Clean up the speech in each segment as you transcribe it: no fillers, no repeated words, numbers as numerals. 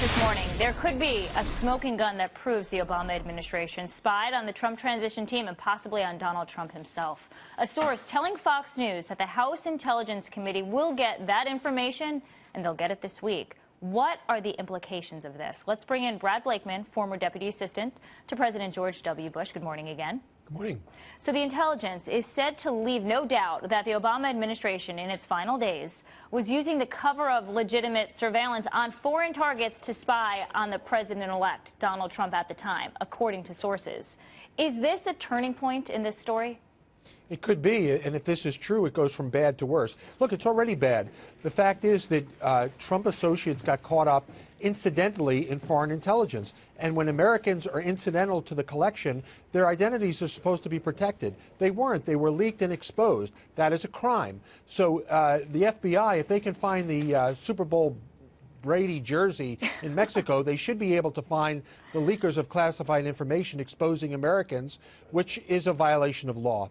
this morning, there could be a smoking gun that proves the Obama administration spied on the Trump transition team and possibly on Donald Trump himself. A source telling Fox News that the House Intelligence Committee will get that information, and they'll get it this week. What are the implications of this? Let's bring in Brad Blakeman, former Deputy Assistant to President George W. Bush. Good morning again. Good morning. So the intelligence is said to leave no doubt that the Obama administration, in its final days, was using the cover of legitimate surveillance on foreign targets to spy on the president-elect, Donald Trump, at the time, according to sources. Is this a turning point in this story? It could be, and if this is true, it goes from bad to worse. Look, it's already bad. The fact is that Trump associates got caught up incidentally in foreign intelligence. And when Americans are incidental to the collection, their identities are supposed to be protected. They weren't. They were leaked and exposed. That is a crime. So the FBI, if they can find the Super Bowl Brady jersey in Mexico, they should be able to find the leakers of classified information exposing Americans, which is a violation of law.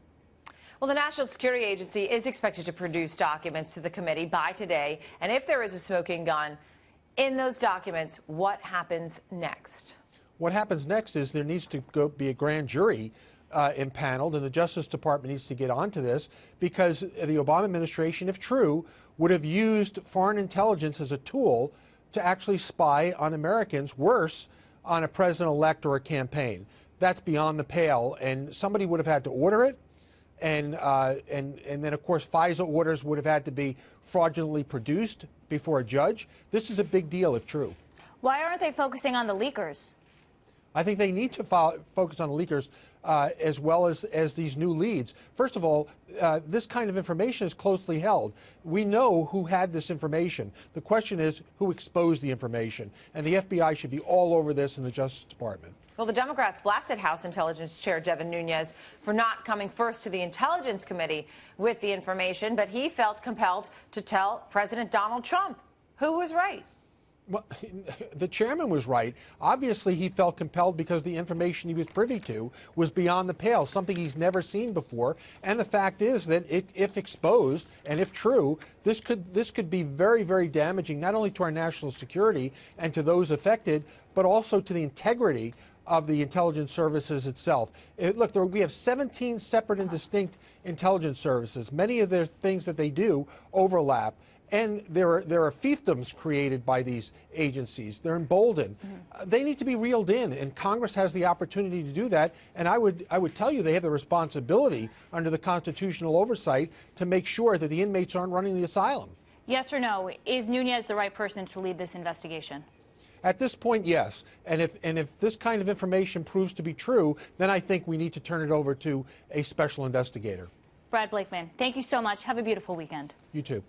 Well, the National Security Agency is expected to produce documents to the committee by today. And if there is a smoking gun in those documents, what happens next? What happens next is there needs to be a grand jury impaneled, and the Justice Department needs to get onto this, because the Obama administration, if true, would have used foreign intelligence as a tool to actually spy on Americans, worse, on a president-elect or a campaign. That's beyond the pale, and somebody would have had to order it. And then, of course, FISA orders would have had to be fraudulently produced before a judge. This is a big deal if true. Why aren't they focusing on the leakers? I think they need to focus on the leakers as well as these new leads. First of all, this kind of information is closely held. We know who had this information. The question is who exposed the information. And the FBI should be all over this in the Justice Department. Well, the Democrats blasted House Intelligence Chair Devin Nunes for not coming first to the Intelligence Committee with the information, but he felt compelled to tell President Donald Trump who was right. Well, the chairman was right. Obviously, he felt compelled because the information he was privy to was beyond the pale, something he's never seen before. And the fact is that if exposed and if true, this could be very, very damaging, not only to our national security and to those affected, but also to the integrity of the intelligence services itself. Look, we have 17 separate and distinct intelligence services. Many of the things that they do overlap. And there are fiefdoms created by these agencies. They're emboldened. They need to be reeled in, and Congress has the opportunity to do that. And I would tell you they have the responsibility under the constitutional oversight to make sure that the inmates aren't running the asylum. Yes or no, is Nunes the right person to lead this investigation? At this point, yes. And if this kind of information proves to be true, then I think we need to turn it over to a special investigator. Brad Blakeman, thank you so much. Have a beautiful weekend. You too.